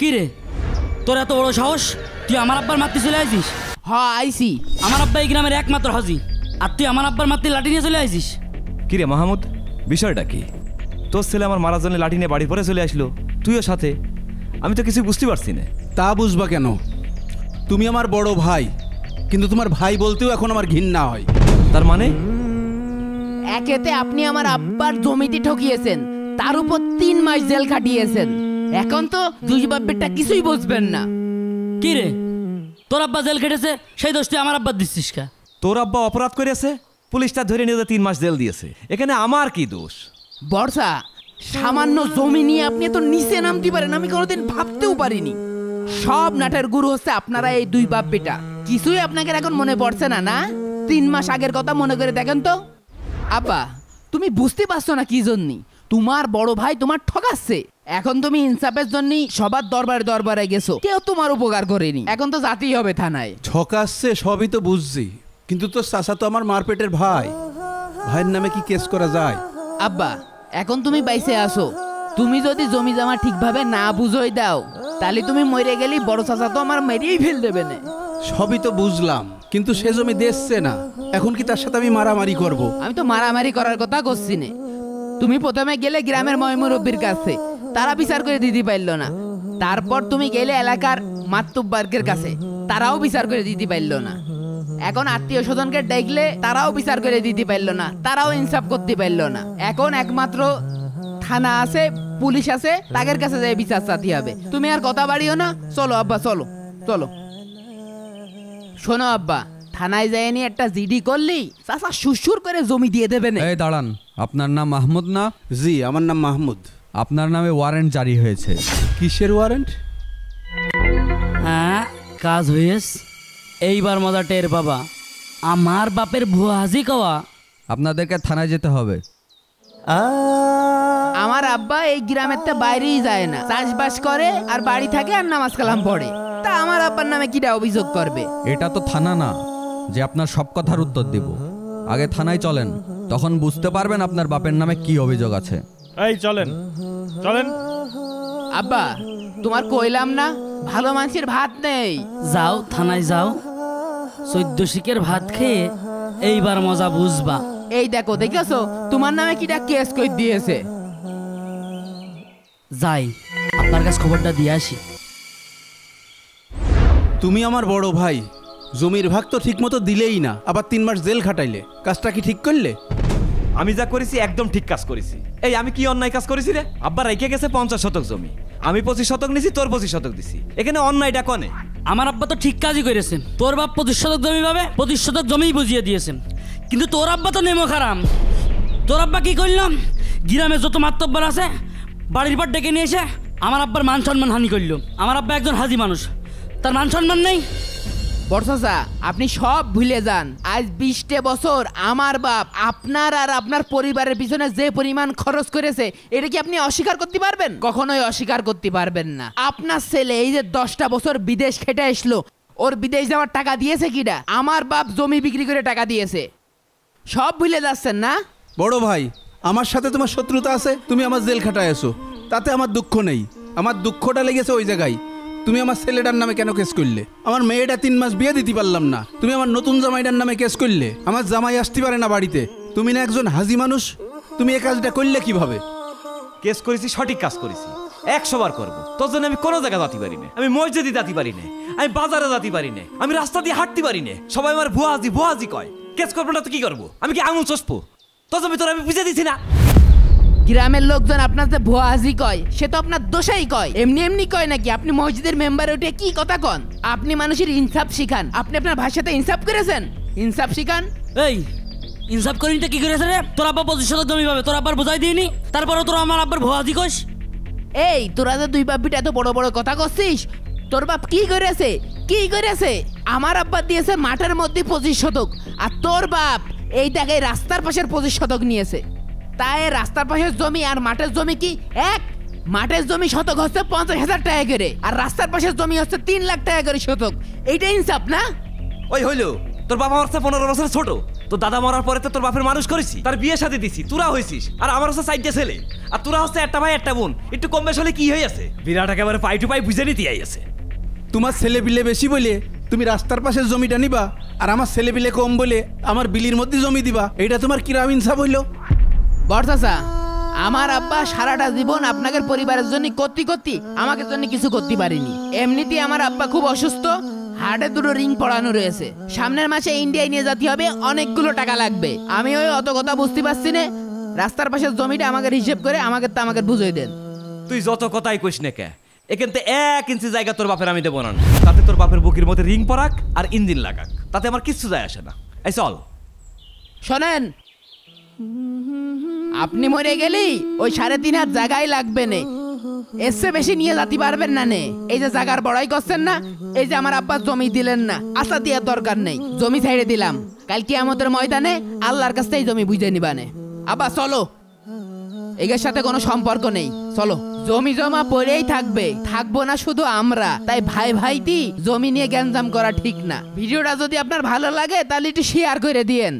কি রে, তোর এত বড় সাহস, তুই আমার আব্বার মারতে চলে আসিস? হ্যাঁ আইসি। আমার আব্বা এই গ্রামের একমাত্র হাজি, আর তুই আমার আব্বার মারতে লাঠি নিয়ে চলে আসিস? কি রে মাহমুদ, বিষয়টা কি? তোর ছেলে আমার মারার জন্য লাঠি নিয়ে বাড়ি পরে চলে আসলো, তুইও সাথে। আমি তো কিছু বুঝতে পারছি না। তা বুঝবা কেন? তুমি আমার বড় ভাই, কিন্তু তোমার ভাই বলতেও এখন আমার ঘৃণা হয়। তার মানে? একেতে আপনি আমার আব্বার জমিতে ঠকিয়েছেন, তার উপর 3 মাস জেল খাটিয়েছেন। এখন তো দুই বাপেরটা কিছুই বুঝবেন না। কি রে, তোর আব্বা জেল খেটেছে, সেই দোষ তুই আমার আব্বার দিচ্ছিস কা? তোর আব্বা অপরাধ করেছে, পুলিশটা ধরে নিয়ে 3 মাস জেল দিয়েছে, এখানে আমার কি দোষ? বর্ষা, সামান্য জমি নিয়ে আপনি এত নিচে নামতে পারেন আমি কোনোদিন ভাবতেও পারিনি। সব নাটের গুরু হচ্ছে আপনারা এই দুই বাপ বেটা। কিছুই আপনাকে এখন মনে পড়ছে না? না 3 মাস আগের কথা মনে করে দেখেন তো। আব্বা, তুমি বুঝতে পারছো না কি জন্যই তোমার বড় ভাই তোমার ঠকাচ্ছে। এখন তুমি ইনসাফের জন্য সবার দরবারে দরবারে গেছো, কেউ তোমার উপকার করেনি। এখন তো যেতেই হবে থানায়। ঠকাচ্ছে সবই তো বুঝছি, কিন্তু তোর চাচা তো আমার মারপেটের ভাই, ভাইয়ের নামে কি কেস করা যায়? আব্বা, এখন তুমি বাইসে আসো। তুমি যদি জমি জমা ঠিকভাবে না বুঝোই দাও, তাহলে তুমি মরে গেলি বড় চাচা তো আমার মেরেই ফেল দেবে না। সবই তো বুঝলাম, কিন্তু সে জমি দেখছে না, এখন কি তার সাথে আমি মারামারি করব? আমি তো মারামারি করার কথা করছি না। তুমি প্রথমে গেলে গ্রামের ময়মুরব্বির কাছে, তারা বিচার করে দিতে পারলো না। তারপর তুমি গেলে এলাকার মাতুব্বার্গের কাছে, তারাও বিচার করে দিতে পারলো না। এখন আত্মীয় স্বজনকে দেখলে তারাও বিচার করে দিতে পারলো না, তারাও ইনসাফ করতে পারলো না। এখন একমাত্র থানা আছে, পুলিশ আছে, তাদের কাছে যাই বিচার চাইতে হবে। তুমি আর কথা বাড়িও না, চলো আব্বা, চলো চলো। শোনো আব্বা, থানায় যাই নিয়ে একটা জিডি করলি চাচা সুসুর করে জমি দিয়ে দেবে না। এই দাঁড়ান, আপনার নাম মাহমুদ না? জি, আমার নাম মাহমুদ। আপনার নামে ওয়ারেন্ট জারি হয়েছে। কিসের ওয়ারেন্ট? হ্যাঁ, কাজ হয়েস। এইবার মজা টের বাবা, আমার বাপের ভুয়া হাজি কওয়া। আপনাদেরকে থানায় যেতে হবে। আমার আব্বা এই গ্রামের তো বাইরেই যায় না, চাষবাস করে আর বাড়ি থাকে আর নামাজ কালাম পড়ে। তা আমার আব্বার নামে কিটা অভিযোগ করবে? এটা তো থানা না যে আপনার সব কথার উত্তর দিব। আগে থানায় চলেন, তখন বুঝতে পারবেন আপনার বাপের নামে কি অভিযোগ আছে। এই চলেন চলেন। আব্বা, তোমার কইলাম না ভালো মানুষের ভাত নেই। যাও থানায় যাও, 14 শিকের ভাত খেয়ে এইবার মজা বুঝবা। এই দেখো, দেখেছো তোমার নামে কিটা কেস কই দিয়েছে। যাই আপনার কাছে খবরটা দিয়ে আসি। তুমি আমার বড় ভাই, জমির ভাগ তো ঠিক মতো দিলেই না, আবার 3 মাস জেল খাটাইলে। কাজটা কি ঠিক করলে? আমি যা করেছি একদম ঠিক কাজ করেছি। এই আমি কি অন্যায় কাজ করেছি রে? আব্বা রেখে গেছে 50 শতক জমি, আমি 25 শতক নিছি, তোর 25 শতক দিছি, এখানে অন্যায়টা কনে? আমার আব্বা তো ঠিক কাজই করেছে। তোর বাপ 25 শতক জমি পাবে, 25 শতক জমিই বুঝিয়ে দিয়েছে। কিন্তু তোর আব্বা তো নেমো খারাম। তোর আব্বা কি করলাম, গ্রামে যত মাতব্বর আছে বাড়ির পর ডেকে নিয়ে এসে আমার আব্বার মান সম্মান হানি করলো। আমার আব্বা একজন হাজি মানুষ, তার মান সম্মান নেই। বর্ষা, আপনি সব ভুলে যান। আজ 20 বছর আমার বাপ আপনার আর আপনার পরিবারের পিছনে যে পরিমাণ খরচ করেছে, এটা কি আপনি অস্বীকার করতে পারবেন? কখনোই অস্বীকার করতে পারবেন না। আপনার ছেলে এই যে 10টা বছর বিদেশ খেটে আসলো, ওর বিদেশ যাওয়ার টাকা দিয়েছে কিনা? আমার বাপ জমি বিক্রি করে টাকা দিয়েছে। সব ভুলে যাচ্ছেন না? বড় ভাই, আমার সাথে তোমার শত্রুতা আছে, তুমি আমার জেল খাটায় আছো, তাতে আমার দুঃখ নেই। আমার দুঃখটা লেগেছে ওই জায়গায়, তুমি আমার ছেলেটার নামে কেন কেস করলে? আমার মেয়েটা 3 মাস বিয়ে দিতে পারলাম না, তুমি আমার নতুন জামাইটার নামে কেস করলে। আমার জামাই আসতে পারে না বাড়িতে, তুমি না একজন হাজি মানুষ, তুমি এই কাজটা করলে কিভাবে? কেস করেছি, সঠিক কাজ করেছি, 100 বার করবো। তোর জন্য আমি কোনো জায়গায় যেতে পারি না, আমি মসজিদে যেতে পারি না, আমি বাজারে যেতে পারি না, আমি রাস্তা দিয়ে হাঁটতে পারি না। সবাই আমার ভুয়া হাজি ভুয়া হাজি কয়। কেস করবো না তো কি করবো? আমি কি আঙুল চষবো? তোর জমি তোর আমি বুঝে দিছি না। গ্রামের লোকজন আপনার যে ভুয়া হাজি কয়, সে তো আপনার দোষেই কয়, এমনি এমনি কয় নাকি? আপনি মসজিদের মেম্বারে উঠে কি কথা কন? আপনি মানুষের ইনসাফ শিখান। আপনি আপনার ভাষাতে ইনসাফ করেছেন, ইনসাফ শিখান। এই ইনসাফ করিনিটা কি করেছে রে? তোর আব্বা 25 শতক জমি পাবে, তোর আব্বার বোঝাই দিইনি, তারপরে তোর আমার আব্বার ভুয়া হাজি কইস। এই তোরা যে দুই বাপ বিটা এত বড় বড় কথা করছিস, তোর বাপ কি করেছে? কি করেছে? আমার আব্বা দিয়েছে মাঠের মধ্যে 25 শতক, আর তোর বাপ এই টাকায় রাস্তার পাশের 25 শতক নিয়েছে। তাই রাস্তার পাশের জমি আর মাঠের জমি কি এক? মাঠের জমি শতক হচ্ছে 50,000 টাকা করে, আর রাস্তার পাশের জমি হচ্ছে 3 লাখ টাকা করে শতক। এইটা ইনসাফ না? ওই হইলো, তোর বাবা আমার 15 বছর ছোট, তো দাদা মরার পরে তো তোর বাপের মানুষ করেছি, তার বিয়ে শাদী দিছি, তোরা হয়েছিস, আর আমার হচ্ছে 4টে ছেলে, আর তোরা হচ্ছে একটা ভাই একটা বোন, একটু কম বেশ হলে কি হয়ে আছে? বিরাট একেবারে পাই টু পাই বুঝে নিতে আছে। তোমার ছেলে বিলে বেশি বলে তুমি রাস্তার পাশে জমিটা নিবা, আর আমার ছেলে বিলে কম বলে আমার বিলির মধ্যে জমি দিবা, এটা তোমার কিরাম ইনসাফ হইলো? বড় চাচা, আমার আব্বা সারাটা জীবন আপনাদের পরিবারের জন্য করতে আমাকে জন্য কিছু করতে পারিনি। এমনিতেই আমার আব্বা খুব অসুস্থ, হার্টে 2টো রিং পড়ানো রয়েছে, সামনের মাসে ইন্ডিয়ায় নিয়ে যেতে হবে, অনেকগুলো টাকা লাগবে। আমি ওই অত কথা বুঝতে পারছি না, রাস্তার পাশে জমিটা আমাকে হিসেব করে আমাকে বুঝিয়ে দেন। তুই যত কথাই কইস না কে, এখানতে 1 ইঞ্চি জায়গা তোর বাপের আমি দেবো না, তাতে তোর বাপের বুকের মধ্যে রিং পরাক আর ইঞ্জিন লাগাক, তাতে আমার কিচ্ছু যায় আসে না। এই চল। শোনেন, আপনি মরে গেলেই ওই 3.5 হাত জায়গায় লাগবে না, এর চেয়ে বেশি নিয়ে যেতে পারবেন না নে। এই যে জায়গার বড়াই করছেন না, এই যে আমার আব্বা জমি দিলেন না, আশা দেওয়ার দরকার নেই, জমি ছেড়ে দিলাম, কালকে আমাদের ময়দানে আল্লাহর কাছ থেকে জমি বুঝে নিবানে। আব্বা চলো, এর সাথে কোনো সম্পর্ক নেই, চলো। জমি জমা পড়েই থাকবো না শুধু আমরা, তাই ভাই ভাইটি জমি নিয়ে গ্যাঞ্জাম করা ঠিক না। ভিডিওটা যদি আপনার ভালো লাগে তাহলে একটু শেয়ার করে দিয়েন।